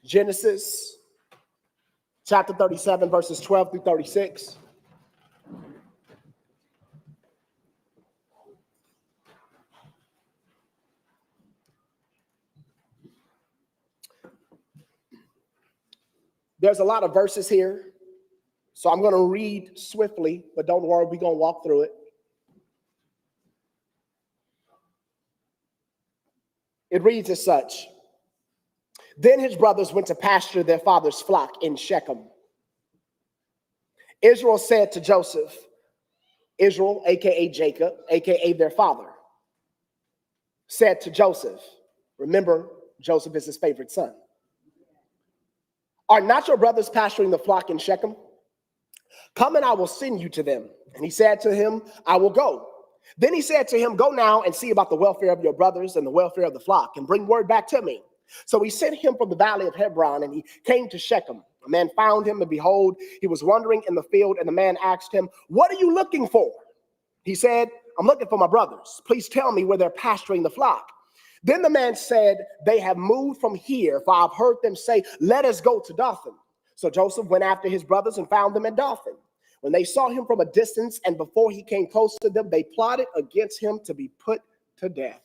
Genesis chapter 37, verses 12 through 36. There's a lot of verses here, so I'm going to read swiftly, but don't worry, we're going to walk through it. It reads as such. Then his brothers went to pasture their father's flock in Shechem. Israel said to Joseph, Israel, a.k.a. Jacob, a.k.a. their father, said to Joseph, remember, Joseph is his favorite son. Are not your brothers pasturing the flock in Shechem? Come and I will send you to them. And he said to him, I will go. Then he said to him, go now and see about the welfare of your brothers and the welfare of the flock, and bring word back to me. So he sent him from the valley of Hebron, and he came to Shechem. A man found him, and behold, he was wandering in the field, and the man asked him, what are you looking for? He said, I'm looking for my brothers. Please tell me where they're pasturing the flock. Then the man said, they have moved from here, for I've heard them say, let us go to Dothan. So Joseph went after his brothers and found them at Dothan. When they saw him from a distance, and before he came close to them, they plotted against him to be put to death.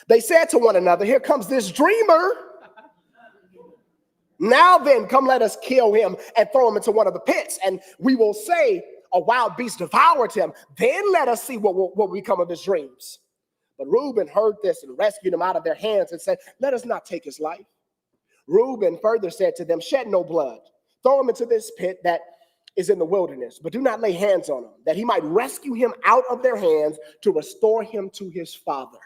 They said to one another, here comes this dreamer. Now then, come let us kill him and throw him into one of the pits, and we will say a wild beast devoured him. Then let us see what will become of his dreams. But Reuben heard this and rescued him out of their hands and said, let us not take his life. Reuben further said to them, shed no blood. Throw him into this pit that is in the wilderness, but do not lay hands on him, that he might rescue him out of their hands to restore him to his father.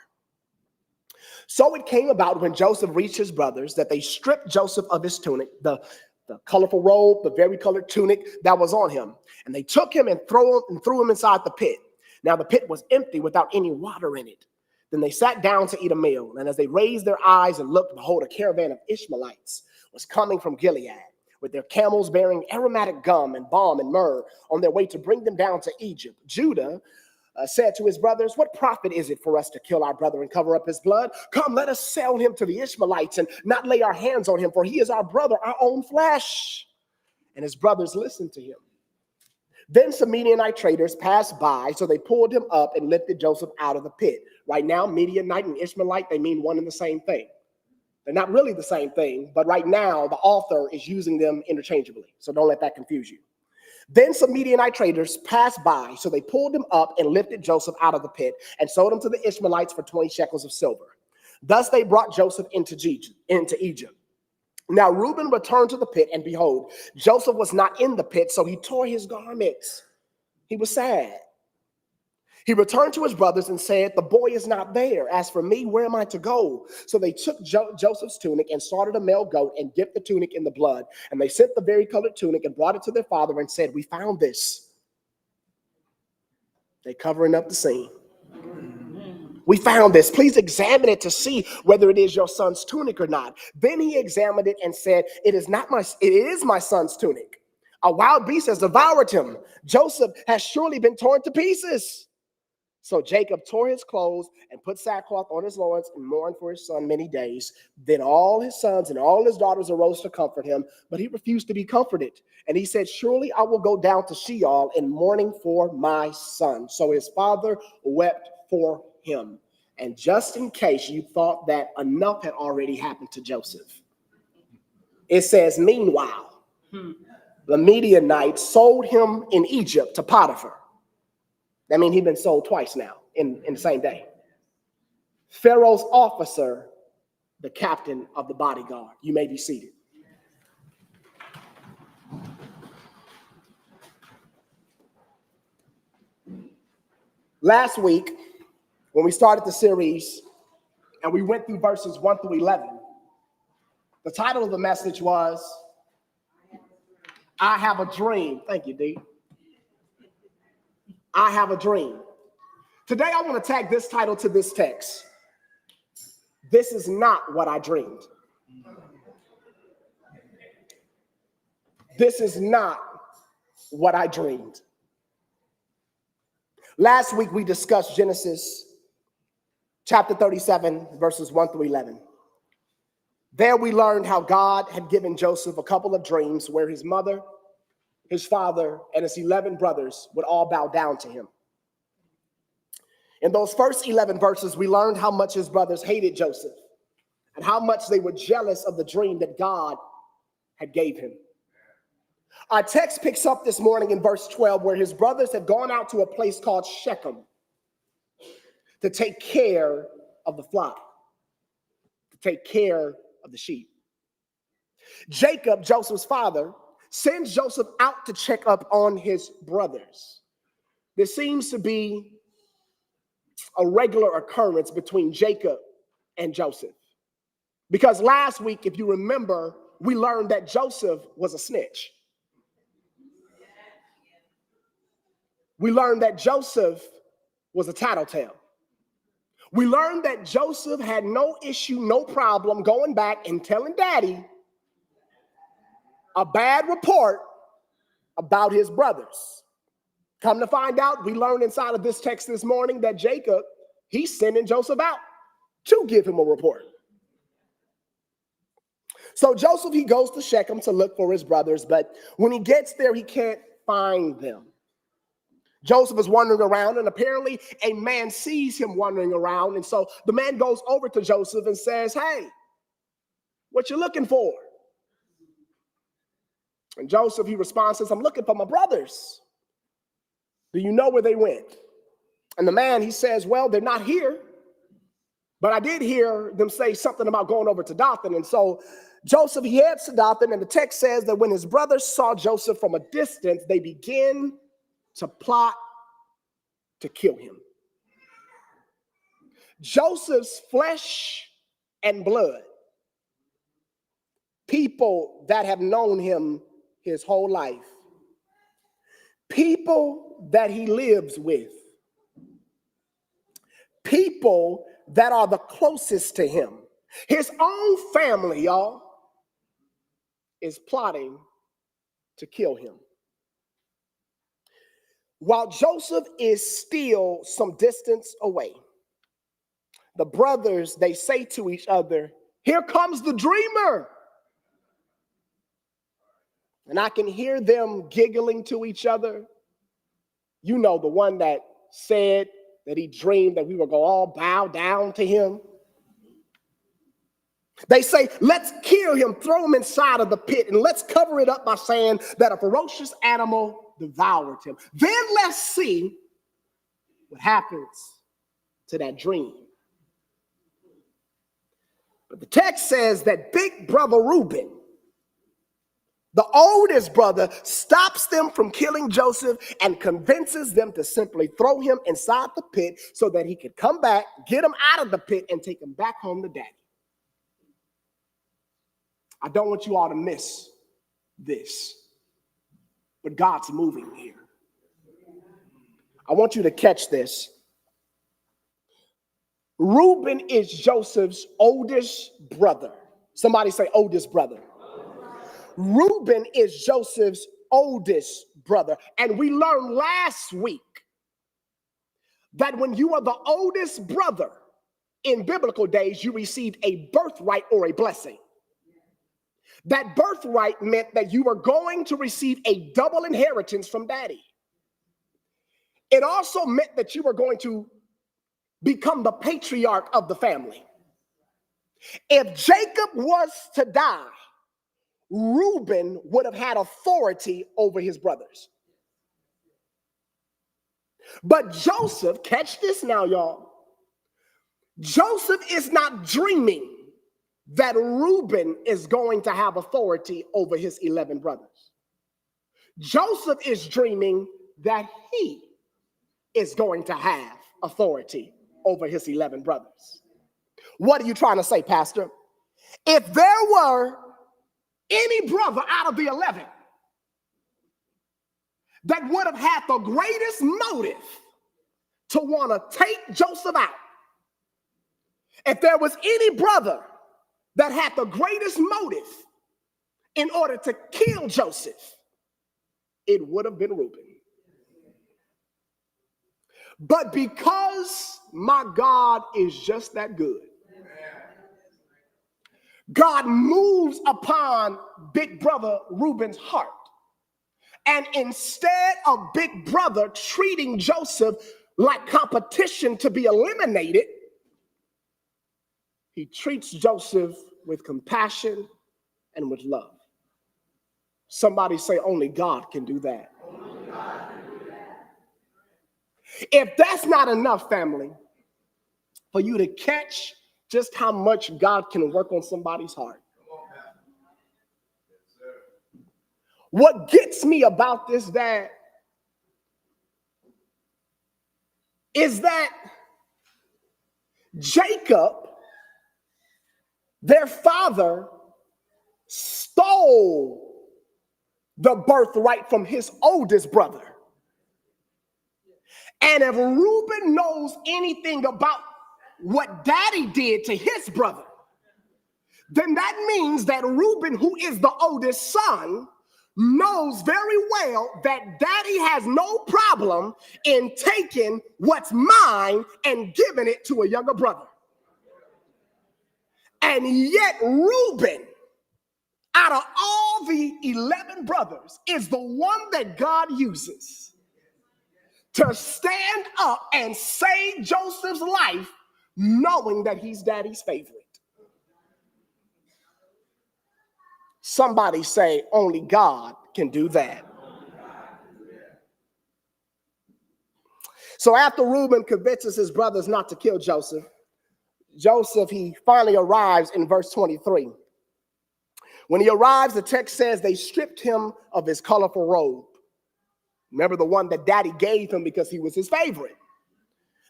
So it came about when Joseph reached his brothers that they stripped Joseph of his tunic, the colorful robe, the very-colored tunic that was on him. And they took him and threw him inside the pit. Now the pit was empty without any water in it. Then they sat down to eat a meal. And as they raised their eyes and looked, behold, a caravan of Ishmaelites was coming from Gilead, with their camels bearing aromatic gum and balm and myrrh on their way to bring them down to Egypt. Judah said to his brothers, what profit is it for us to kill our brother and cover up his blood? Come, let us sell him to the Ishmaelites and not lay our hands on him, for he is our brother, our own flesh. And his brothers listened to him. Then some Midianite traders passed by, so they pulled him up and lifted Joseph out of the pit. Right now, Midianite and Ishmaelite, they mean one and the same thing. They're not really the same thing, but right now the author is using them interchangeably. So don't let that confuse you. Then some Midianite traders passed by, so they pulled him up and lifted Joseph out of the pit and sold him to the Ishmaelites for 20 shekels of silver. Thus they brought Joseph into Egypt. Now Reuben returned to the pit, and behold, Joseph was not in the pit, so he tore his garments. He was sad. He returned to his brothers and said, the boy is not there. As for me, where am I to go? So they took Joseph's tunic and slaughtered a male goat and dipped the tunic in the blood. And they sent the varicolored tunic and brought it to their father and said, we found this. They're covering up the scene. We found this. Please examine it to see whether it is your son's tunic or not. Then he examined it and said, it is my son's tunic. A wild beast has devoured him. Joseph has surely been torn to pieces. So Jacob tore his clothes and put sackcloth on his loins and mourned for his son many days. Then all his sons and all his daughters arose to comfort him, but he refused to be comforted. And he said, surely I will go down to Sheol in mourning for my son. So his father wept for him. And just in case you thought that enough had already happened to Joseph, it says, meanwhile, the Midianites sold him in Egypt to Potiphar. That means he'd been sold twice now in the same day. Pharaoh's officer, the captain of the bodyguard. You may be seated. Last week, when we started the series and we went through verses 1 through 11, the title of the message was, I Have a Dream. Thank you, D. I have a dream. Today, I want to tag this title to this text. This is not what I dreamed. This is not what I dreamed. Last week, we discussed Genesis chapter 37, verses 1 through 11. There we learned how God had given Joseph a couple of dreams where his mother, his father, and his 11 brothers would all bow down to him. In those first 11 verses, we learned how much his brothers hated Joseph and how much they were jealous of the dream that God had gave him. Our text picks up this morning in verse 12, where his brothers had gone out to a place called Shechem to take care of the flock, to take care of the sheep. Jacob, Joseph's father, sends Joseph out to check up on his brothers. There seems to be a regular occurrence between Jacob and Joseph. Because last week, if you remember, we learned that Joseph was a snitch. We learned that Joseph was a tattletale. We learned that Joseph had no issue, no problem going back and telling daddy a bad report about his brothers. Come to find out, we learned inside of this text this morning that Jacob, he's sending Joseph out to give him a report. So Joseph, he goes to Shechem to look for his brothers, but when he gets there, he can't find them. Joseph is wandering around, and apparently a man sees him wandering around, and so the man goes over to Joseph and says, "Hey, what you looking for?" And Joseph, he responds, says, "I'm looking for my brothers. Do you know where they went?" And the man, he says, "Well, they're not here, but I did hear them say something about going over to Dothan." And so Joseph, he heads to Dothan, and the text says that when his brothers saw Joseph from a distance, they begin to plot to kill him. Joseph's flesh and blood, people that have known him his whole life, people that he lives with, people that are the closest to him, his own family, y'all, is plotting to kill him. While Joseph is still some distance away, the brothers, they say to each other, "Here comes the dreamer." And I can hear them giggling to each other. You know, the one that said that he dreamed that we were going to all bow down to him. They say, "Let's kill him, throw him inside of the pit, and let's cover it up by saying that a ferocious animal devoured him. Then let's see what happens to that dream." But the text says that big brother Reuben, the oldest brother, stops them from killing Joseph and convinces them to simply throw him inside the pit so that he could come back, get him out of the pit, and take him back home to daddy. I don't want you all to miss this, but God's moving here. I want you to catch this. Reuben is Joseph's oldest brother. Somebody say oldest brother. Reuben is Joseph's oldest brother. And we learned last week that when you are the oldest brother in biblical days, you received a birthright or a blessing. That birthright meant that you were going to receive a double inheritance from daddy. It also meant that you were going to become the patriarch of the family. If Jacob was to die, Reuben would have had authority over his brothers. But Joseph, catch this now, y'all. Joseph is not dreaming that Reuben is going to have authority over his 11 brothers. Joseph is dreaming that he is going to have authority over his 11 brothers. What are you trying to say, Pastor? If there were any brother out of the 11 that would have had the greatest motive to want to take Joseph out, if there was any brother that had the greatest motive in order to kill Joseph, it would have been Reuben. But because my God is just that good, God moves upon big brother Reuben's heart. And instead of big brother treating Joseph like competition to be eliminated, he treats Joseph with compassion and with love. Somebody say, only God can do that. Only God can do that. If that's not enough, family, for you to catch just how much God can work on somebody's heart. What gets me about this, Dad, is that Jacob, their father, stole the birthright from his oldest brother. And if Reuben knows anything about what daddy did to his brother, then that means that Reuben, who is the oldest son, knows very well that daddy has no problem in taking what's mine and giving it to a younger brother. And yet Reuben, out of all the 11 brothers, is the one that God uses to stand up and save Joseph's life, knowing that he's daddy's favorite. Somebody say, only God can do that. So after Reuben convinces his brothers not to kill Joseph, he finally arrives in verse 23. When he arrives, the text says they stripped him of his colorful robe. Remember, the one that daddy gave him because he was his favorite.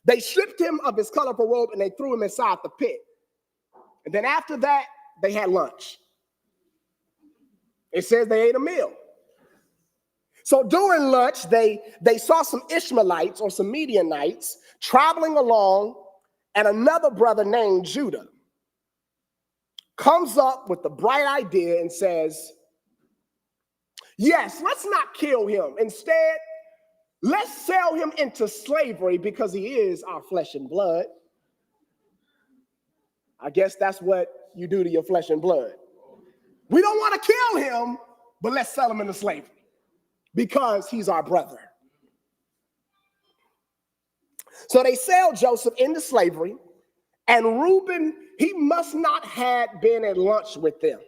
They stripped him of his colorful robe and they threw him inside the pit. And then after that, they had lunch. It says they ate a meal. So during lunch, they saw some Ishmaelites or some Midianites traveling along, and another brother named Judah comes up with the bright idea and says, yes, let's not kill him. Instead, let's sell him into slavery because he is our flesh and blood. I guess that's what you do to your flesh and blood. We don't want to kill him, but let's sell him into slavery because he's our brother. So they sell Joseph into slavery, and Reuben, he must not have been at lunch with them,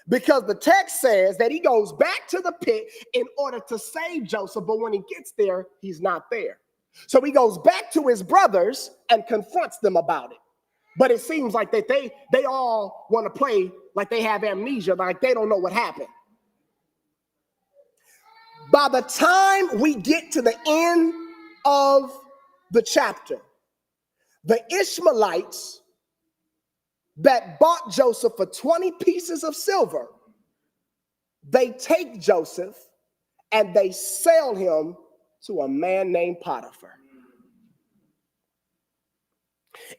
because the text says that he goes back to the pit in order to save Joseph, but when he gets there, he's not there. So he goes back to his brothers and confronts them about it. But it seems like that they all want to play like they have amnesia, like they don't know what happened. By the time we get to the end of the chapter, the Ishmaelites that bought Joseph for 20 pieces of silver, they take Joseph and they sell him to a man named Potiphar.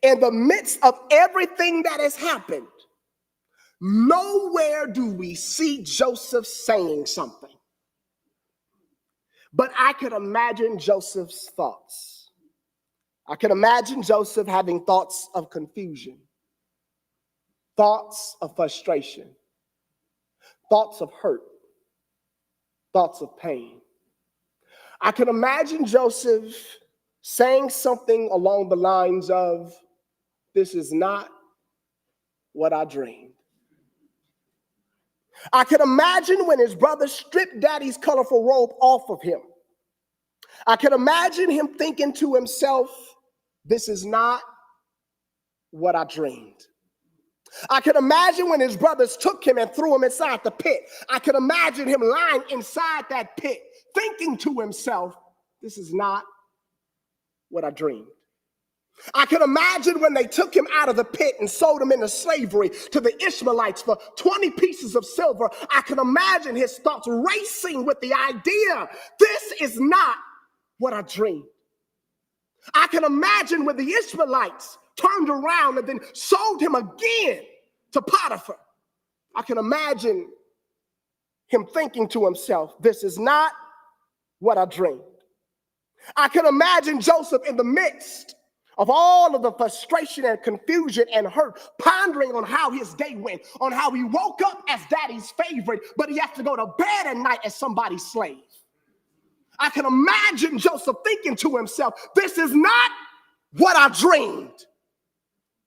In the midst of everything that has happened, nowhere do we see Joseph saying something. But I could imagine Joseph's thoughts. I could imagine Joseph having thoughts of confusion, thoughts of frustration, thoughts of hurt, thoughts of pain. I could imagine Joseph saying something along the lines of, this is not what I dreamed. I could imagine when his brother stripped daddy's colorful robe off of him. I could imagine him thinking to himself, this is not what I dreamed. I could imagine when his brothers took him and threw him inside the pit. I could imagine him lying inside that pit, thinking to himself, this is not what I dreamed. I could imagine when they took him out of the pit and sold him into slavery to the Ishmaelites for 20 pieces of silver. I could imagine his thoughts racing with the idea, this is not what I dreamed. I can imagine when the Ishmaelites turned around and then sold him again to Potiphar. I can imagine him thinking to himself, this is not what I dreamed. I can imagine Joseph in the midst of all of the frustration and confusion and hurt, pondering on how his day went, on how he woke up as daddy's favorite, but he has to go to bed at night as somebody's slave. I can imagine Joseph thinking to himself, this is not what I dreamed.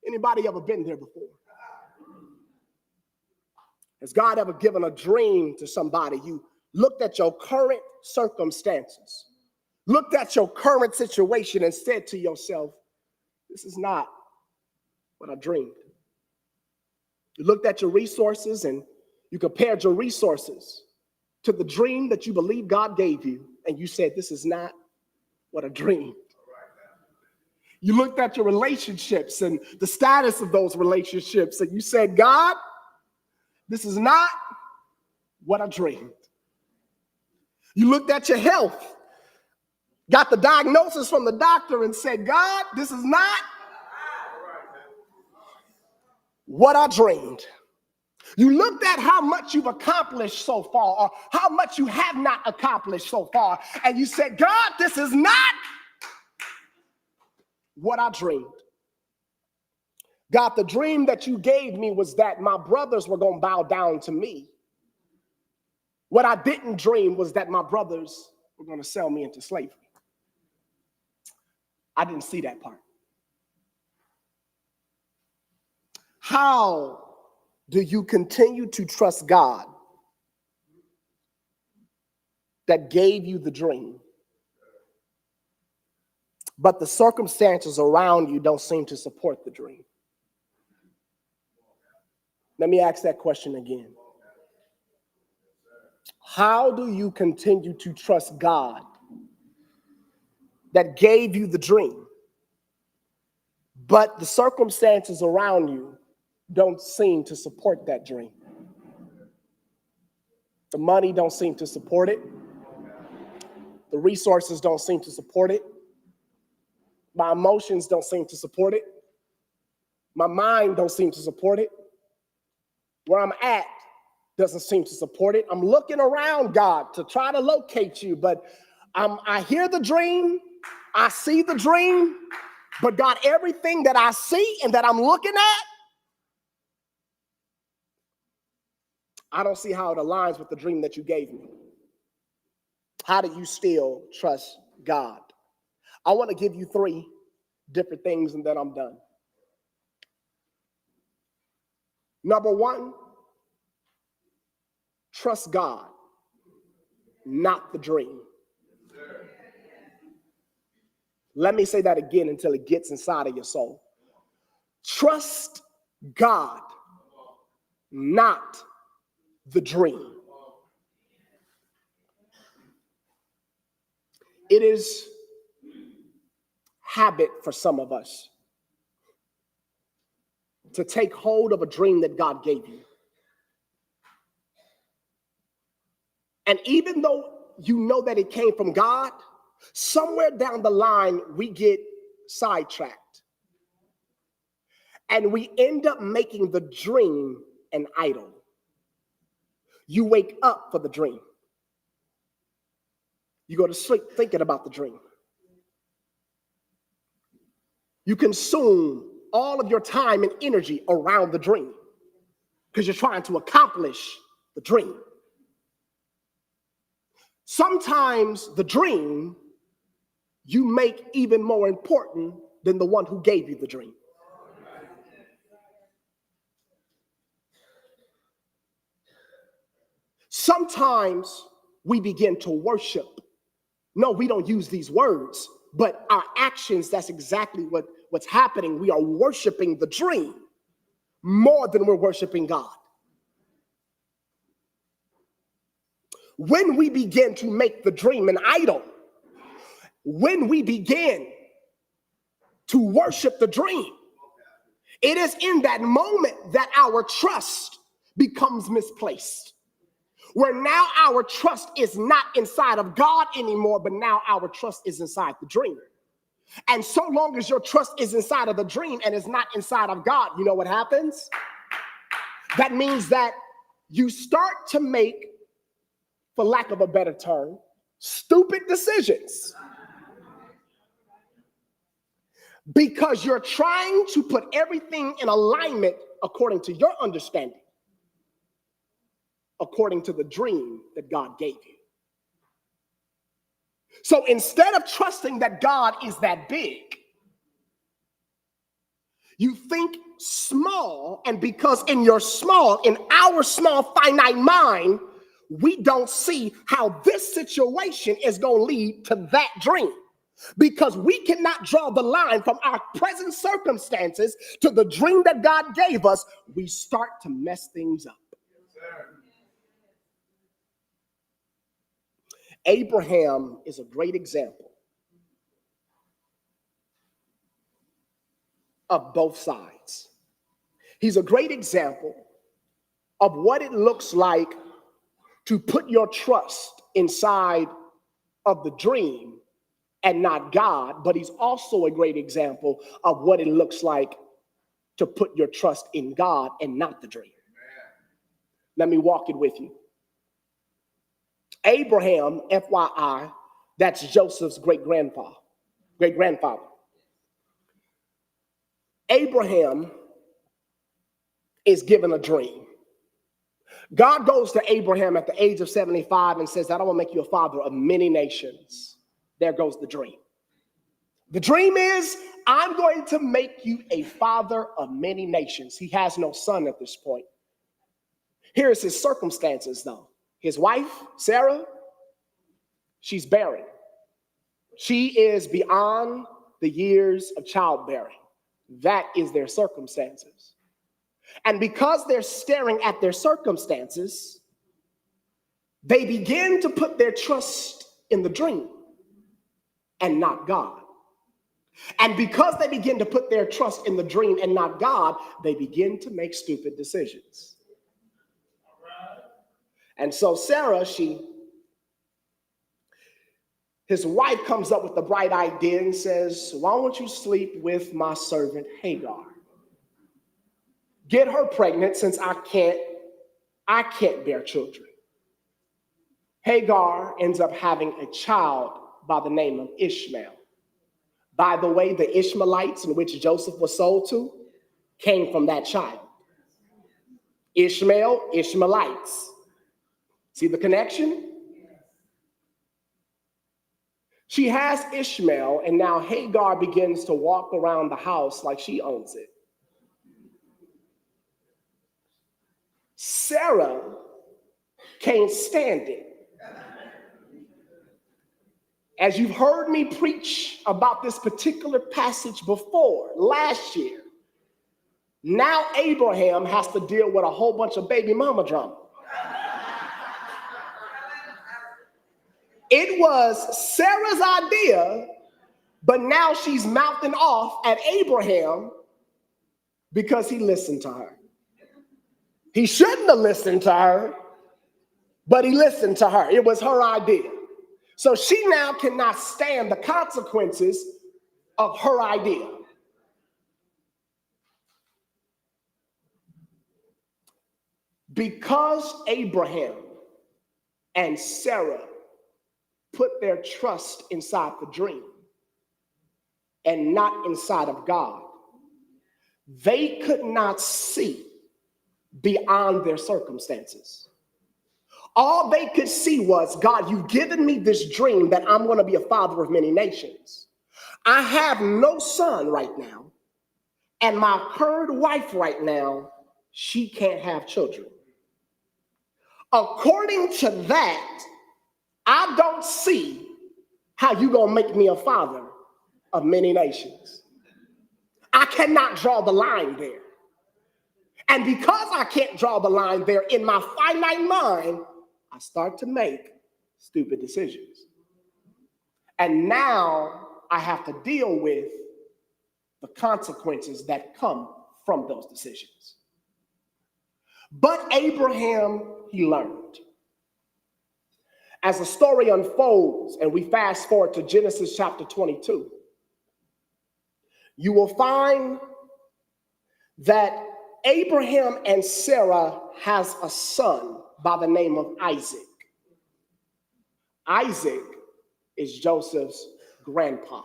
Anybody ever been there before? Has God ever given a dream to somebody? You looked at your current circumstances, looked at your current situation and said to yourself, this is not what I dreamed. You looked at your resources and you compared your resources to the dream that you believe God gave you, and you said, this is not what I dreamed. You looked at your relationships and the status of those relationships, and you said, God, this is not what I dreamed. You looked at your health, got the diagnosis from the doctor and said, God, this is not what I dreamed. You looked at how much you've accomplished so far or how much you have not accomplished so far, and you said, God, this is not what I dreamed. God, the dream that you gave me was that my brothers were going to bow down to me. What I didn't dream was that my brothers were going to sell me into slavery. I didn't see that part. How do you continue to trust God that gave you the dream, but the circumstances around you don't seem to support the dream? Let me ask that question again. How do you continue to trust God that gave you the dream, but the circumstances around you don't seem to support that dream? The money don't seem to support it. The resources don't seem to support it. My emotions don't seem to support it. My mind don't seem to support it. Where I'm at doesn't seem to support it. I'm looking around, God, to try to locate you, but I hear the dream, I see the dream, but God, everything that I see and that I'm looking at, I don't see how it aligns with the dream that you gave me. How do you still trust God? I want to give you 3 different things and then I'm done. Number 1, trust God, not the dream. Let me say that again until it gets inside of your soul. Trust God, not the dream. It is habit for some of us to take hold of a dream that God gave you. And even though you know that it came from God, somewhere down the line, we get sidetracked. And we end up making the dream an idol. You wake up for the dream. You go to sleep thinking about the dream. You consume all of your time and energy around the dream because you're trying to accomplish the dream. Sometimes the dream you make even more important than the one who gave you the dream. Sometimes we begin to worship. No, we don't use these words, but our actions, that's exactly what's happening. We are worshiping the dream more than we're worshiping God. When we begin to make the dream an idol, when we begin to worship the dream, it is in that moment that our trust becomes misplaced. Where now our trust is not inside of God anymore, but now our trust is inside the dream. And so long as your trust is inside of the dream and is not inside of God, you know what happens? That means that you start to make, for lack of a better term, stupid decisions. because you're trying to put everything in alignment according to your understanding, according to the dream that God gave you. So instead of trusting that God is that big, you think small, and because in our small, finite mind, we don't see how this situation is going to lead to that dream. Because we cannot draw the line from our present circumstances to the dream that God gave us, we start to mess things up. Abraham is a great example of both sides. He's a great example of what it looks like to put your trust inside of the dream and not God, but he's also a great example of what it looks like to put your trust in God and not the dream. Let me walk it with you. Abraham, FYI, that's Joseph's great-grandfather. Abraham is given a dream. God goes to Abraham at the age of 75 and says, I want to make you a father of many nations. There goes the dream. The dream is, I'm going to make you a father of many nations. He has no son at this point. Here's his circumstances, though. His wife, Sarah, she's barren. She is beyond the years of childbearing. That is their circumstances. And because they're staring at their circumstances, they begin to put their trust in the dream and not God. And because they begin to put their trust in the dream and not God, they begin to make stupid decisions. And so Sarah, his wife comes up with the bright idea and says, why don't you sleep with my servant Hagar? Get her pregnant since I can't bear children. Hagar ends up having a child by the name of Ishmael. By the way, the Ishmaelites in which Joseph was sold to came from that child. Ishmael, Ishmaelites. See the connection? She has Ishmael, and now Hagar begins to walk around the house like she owns it. Sarah can't stand it. As you've heard me preach about this particular passage before, last year, now Abraham has to deal with a whole bunch of baby mama drama. It was Sarah's idea, but now she's mouthing off at Abraham because he listened to her. He shouldn't have listened to her, but he listened to her. It was her idea. So she now cannot stand the consequences of her idea. Because Abraham and Sarah put their trust inside the dream and not inside of God, they could not see beyond their circumstances. All they could see was, God, you've given me this dream that I'm going to be a father of many nations. I have no son right now, and my current wife right now, she can't have children. According to that, I don't see how you're going to make me a father of many nations. I cannot draw the line there. And because I can't draw the line there in my finite mind, I start to make stupid decisions. And now I have to deal with the consequences that come from those decisions. But Abraham, he learned. As the story unfolds and we fast forward to Genesis chapter 22, you will find that Abraham and Sarah has a son by the name of Isaac. Isaac is Joseph's grandpa.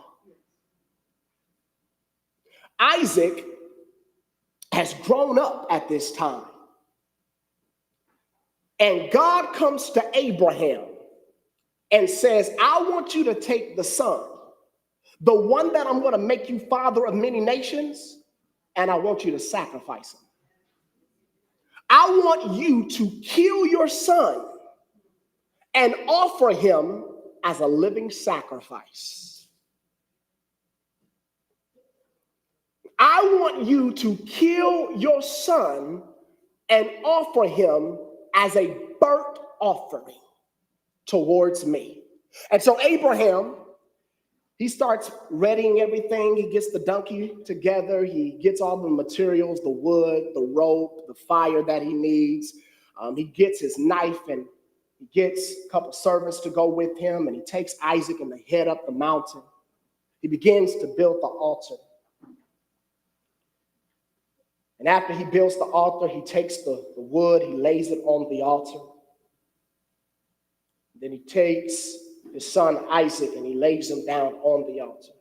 Isaac has grown up at this time. And God comes to Abraham and says, I want you to take the son, the one that I'm going to make you father of many nations, and I want you to sacrifice him. I want you to kill your son and offer him as a living sacrifice. I want you to kill your son and offer him as a burnt offering towards me. And so Abraham, he starts readying everything. He gets the donkey together. He gets all the materials, the wood, the rope, the fire that he needs. He gets his knife and he gets a couple servants to go with him. And he takes Isaac and they head up the mountain. He begins to build the altar. And after he builds the altar, he takes the wood, he lays it on the altar. Then he takes his son Isaac and he lays him down on the altar.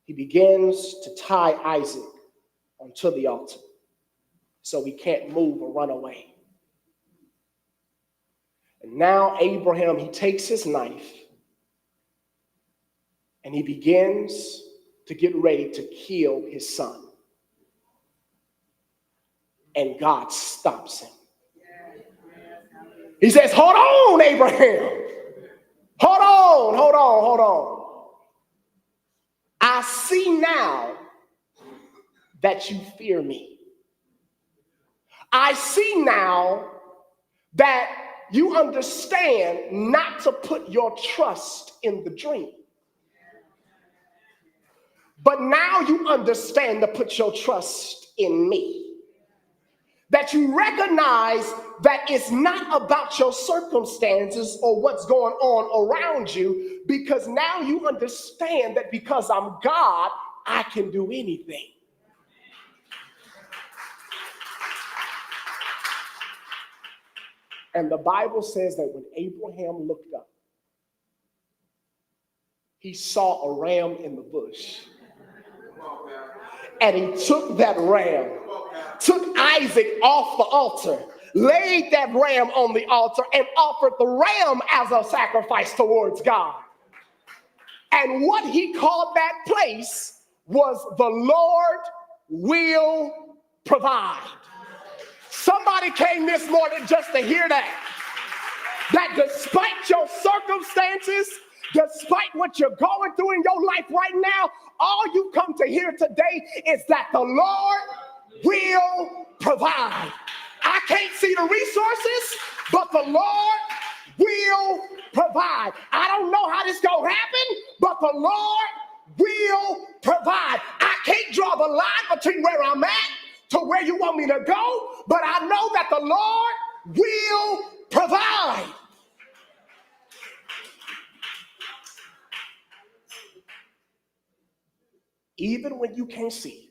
He begins to tie Isaac onto the altar so he can't move or run away. And now Abraham, he takes his knife and he begins to get ready to kill his son. And God stops him. He says, hold on, Abraham. Hold on. I see now that you fear me. I see now that you understand not to put your trust in the dream. But now you understand to put your trust in me. That you recognize that it's not about your circumstances or what's going on around you, because now you understand that because I'm God, I can do anything. And the Bible says that when Abraham looked up, he saw a ram in the bush. And he took that ram, took Isaac off the altar, laid that ram on the altar, and offered the ram as a sacrifice towards God. And what he called that place was the Lord will provide. Somebody came this morning just to hear that. That despite your circumstances, despite what you're going through in your life right now, all you come to hear today is that the Lord will provide. I can't see the resources, but the Lord will provide. I don't know how this gonna happen, but the Lord will provide. I can't draw the line between where I'm at to where you want me to go, but I know that the Lord will provide. Even when you can't see.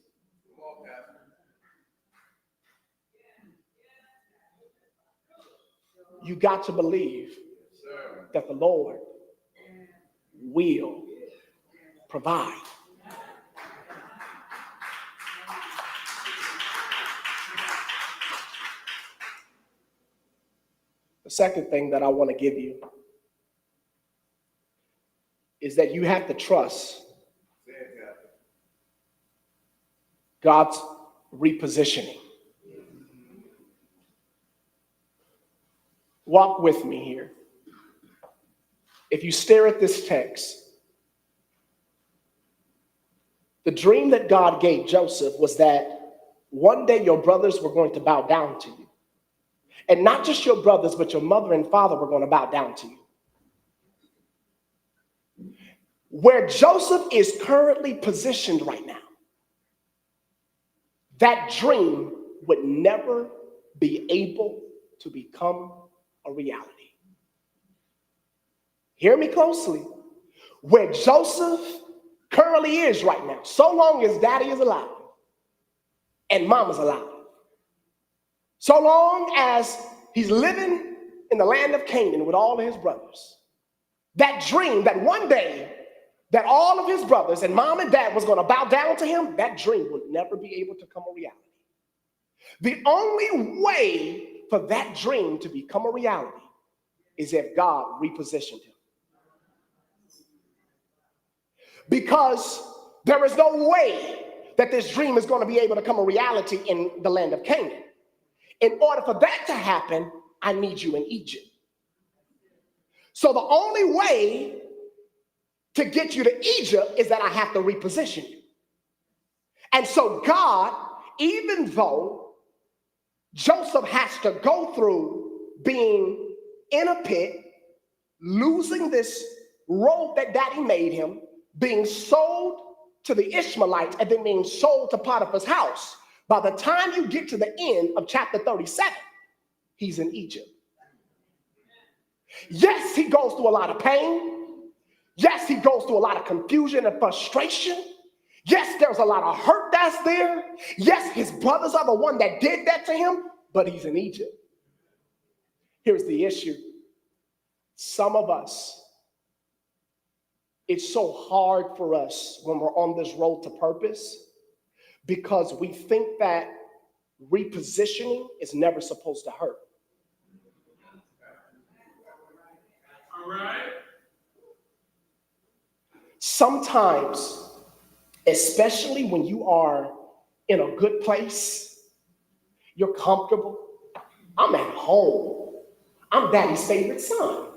You got to believe that the Lord will provide. The second thing that I want to give you is that you have to trust God's repositioning. Walk with me here. If you stare at this text, the dream that God gave Joseph was that one day your brothers were going to bow down to you. And not just your brothers, but your mother and father were going to bow down to you. Where Joseph is currently positioned right now, that dream would never be able to become a reality. Hear me closely. Where Joseph currently is right now, so long as daddy is alive and mama's alive, so long as he's living in the land of Canaan with all of his brothers, that dream that one day that all of his brothers and mom and dad was going to bow down to him, that dream would never be able to come a reality. The only way for that dream to become a reality is if God repositioned him. Because there is no way that this dream is going to be able to come a reality in the land of Canaan. In order for that to happen, I need you in Egypt. So the only way to get you to Egypt is that I have to reposition you. And so God, even though Joseph has to go through being in a pit, losing this robe that daddy made him, being sold to the Ishmaelites, and then being sold to Potiphar's house, by the time you get to the end of chapter 37, he's in Egypt. Yes, he goes through a lot of pain. Yes, he goes through a lot of confusion and frustration. Yes, there's a lot of hurt that's there. Yes, his brothers are the one that did that to him, but he's in Egypt. Here's the issue. Some of us, it's so hard for us when we're on this road to purpose because we think that repositioning is never supposed to hurt. All right. Sometimes, especially when you are in a good place, you're comfortable. I'm at home. I'm daddy's favorite son.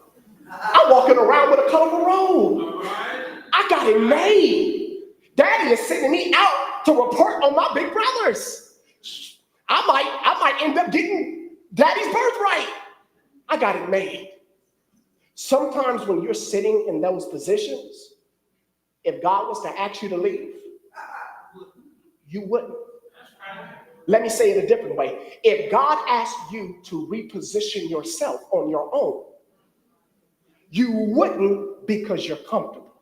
I'm walking around with a colorful robe. I got it made. Daddy is sending me out to report on my big brothers. I might end up getting daddy's birthright. I got it made. Sometimes when you're sitting in those positions, if God was to ask you to leave, you wouldn't. Let me say it a different way. If God asked you to reposition yourself on your own, you wouldn't because you're comfortable.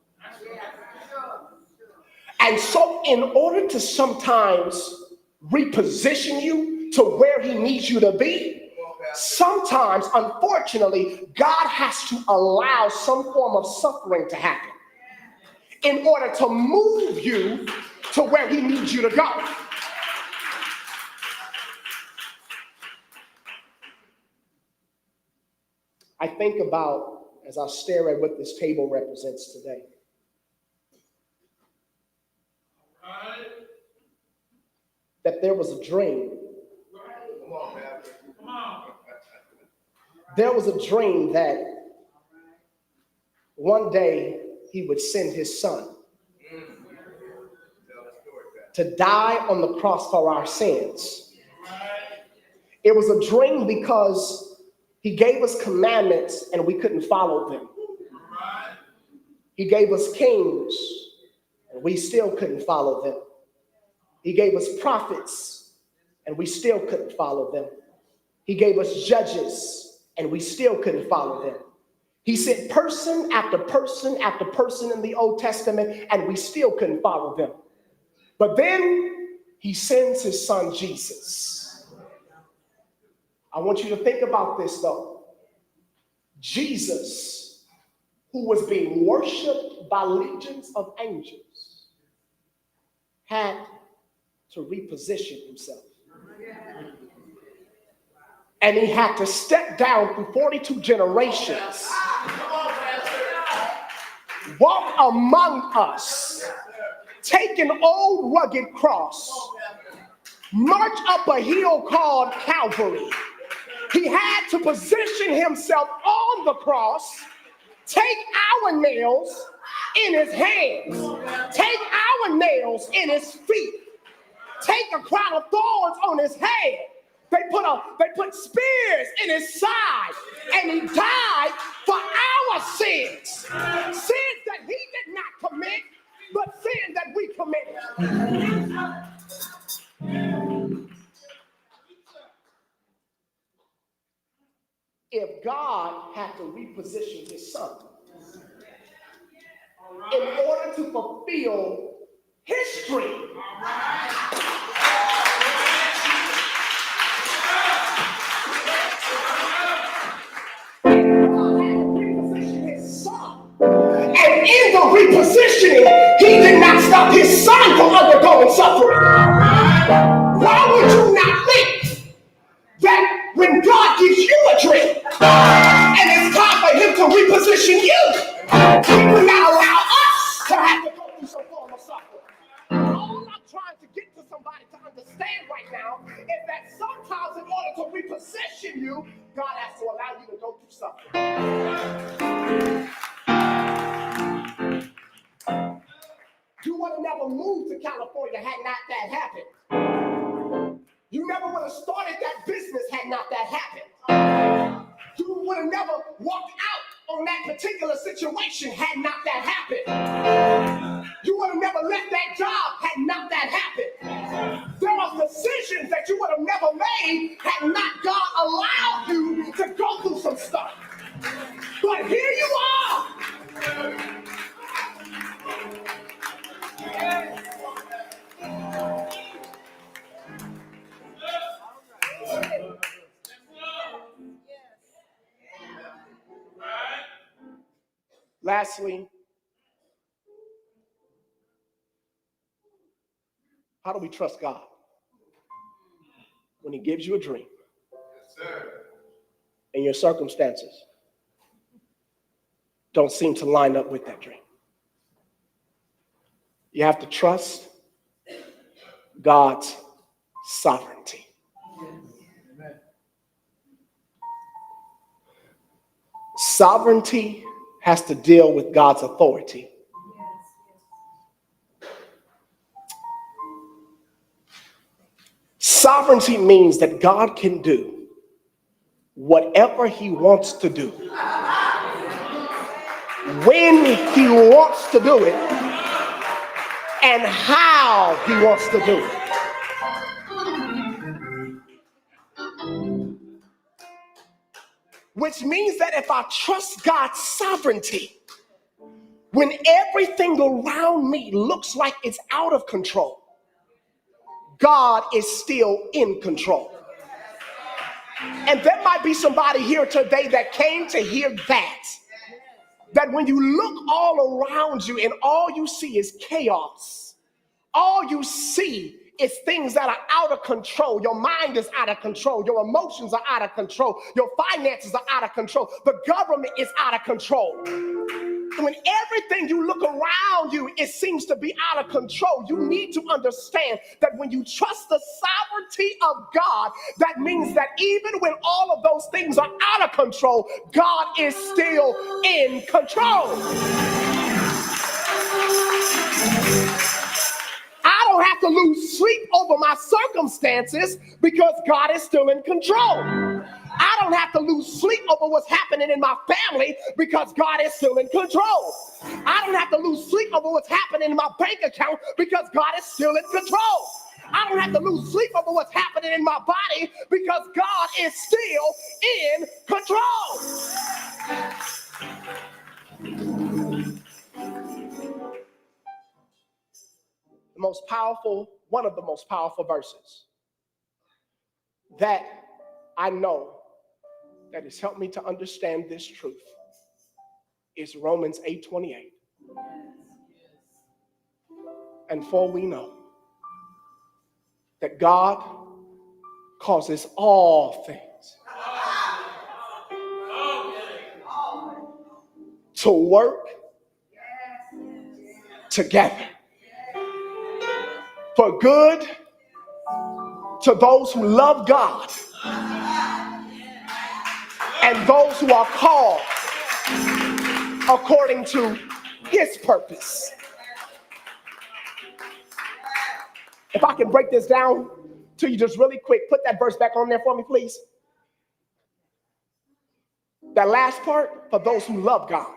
And so in order to sometimes reposition you to where he needs you to be, sometimes, unfortunately, God has to allow some form of suffering to happen in order to move you to where he needs you to go. I think about, as I stare at what this table represents today, that there was a dream. There was a dream that one day he would send his son to die on the cross for our sins. It was a dream because he gave us commandments and we couldn't follow them. He gave us kings and we still couldn't follow them. He gave us prophets and we still couldn't follow them. He gave us judges and we still couldn't follow them. He sent person after person after person in the Old Testament and we still couldn't follow them. But then he sends his son Jesus. I want you to think about this though. Jesus, who was being worshiped by legions of angels, had to reposition himself. And he had to step down through 42 generations, walk among us, take an old rugged cross, march up a hill called Calvary. He had to position himself on the cross, take our nails in his hands, take our nails in his feet, take a crown of thorns on his head. They put spears in his side, and he died for our sins. Sins that he did not commit, but sins that we committed. If God had to reposition his son in order to fulfill history, and in the repositioning son from undergoing suffering. Why would you not think that when God gives you a dream and it's time for him to reposition you, he will not allow us to have to go through some form of suffering? All I'm trying to get to somebody to understand right now is that sometimes in order to reposition you, God has to allow you to go through suffering. You would have never moved to California had not that happened. You never would have started that business had not that happened. You would have never walked out on that particular situation had not that happened. You would have never left that job had not that happened. There are decisions that you would have never made had not God allowed you to go through some stuff. But here you are. Lastly, how do we trust God when he gives you a dream and your circumstances don't seem to line up with that dream? You have to trust God's sovereignty. Sovereignty has to deal with God's authority. Sovereignty means that God can do whatever he wants to do, when he wants to do it, and how he wants to do it. Which means that if I trust God's sovereignty, when everything around me looks like it's out of control, God is still in control. And there might be somebody here today that came to hear that when you look all around you and all you see is chaos, all you see is things that are out of control. Your mind is out of control. Your emotions are out of control. Your finances are out of control. The government is out of control. When everything you look around you, it seems to be out of control, you need to understand that when you trust the sovereignty of God, that means that even when all of those things are out of control, God is still in control. I don't have to lose sleep over my circumstances because God is still in control. I don't have to lose sleep over what's happening in my family because God is still in control. I don't have to lose sleep over what's happening in my bank account because God is still in control. I don't have to lose sleep over what's happening in my body because God is still in control. One of the most powerful verses that I know that has helped me to understand this truth is Romans 8:28. And for we know that God causes all things to work together for good to those who love God and those who are called according to his purpose. If I can break this down to you just really quick, put that verse back on there for me, please. That last part, for those who love God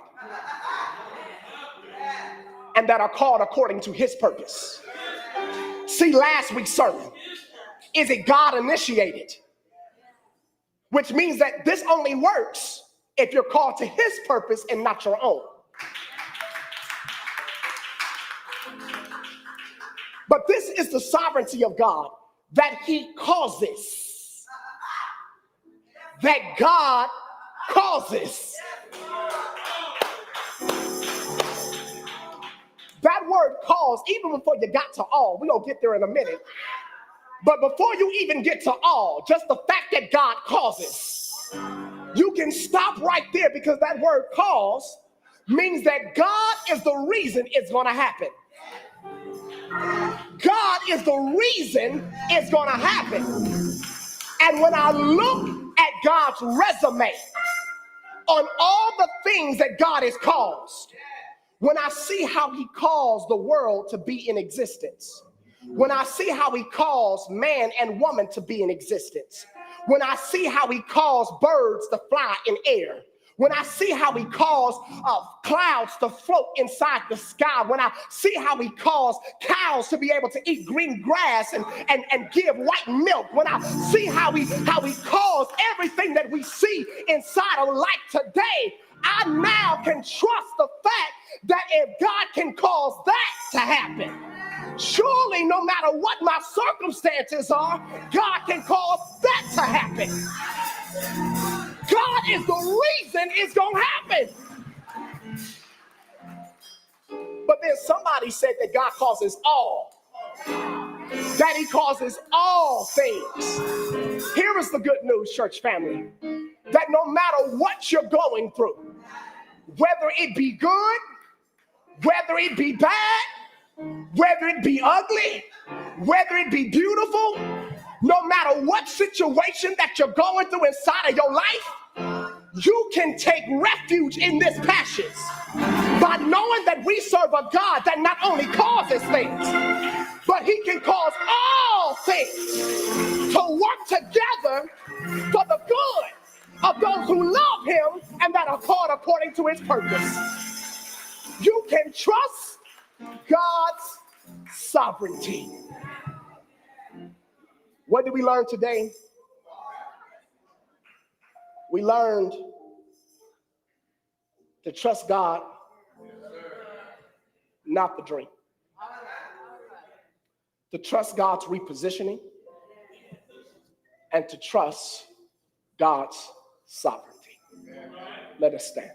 and that are called according to his purpose. See, last week's sermon, is it God initiated? Which means that this only works if you're called to his purpose and not your own. But this is the sovereignty of God, that he causes. That God causes. That word cause, even before you got to all, we're going to get there in a minute. But before you even get to all, just the fact that God causes, you can stop right there, because that word cause means that God is the reason it's going to happen. God is the reason it's going to happen. And when I look at God's resume on all the things that God has caused, when I see how he caused the world to be in existence, when I see how he caused man and woman to be in existence, when I see how he caused birds to fly in air, when I see how he caused clouds to float inside the sky, when I see how he caused cows to be able to eat green grass and give white milk, when I see how he caused everything that we see inside of life today, I now can trust the fact that if God can cause that to happen, surely no matter what my circumstances are, God can cause that to happen. God is the reason it's going to happen. But then somebody said that God causes all, that he causes all things. Here is the good news, church family, that no matter what you're going through, whether it be good, whether it be bad, whether it be ugly, whether it be beautiful, no matter what situation that you're going through inside of your life, you can take refuge in this passage by knowing that we serve a God that not only causes things, but he can cause all things to work together for the good of those who love him and that are called according to his purpose. You can trust God's sovereignty. What did we learn today? We learned to trust God, not the dream. To trust God's repositioning and to trust God's sovereignty. Let us stand.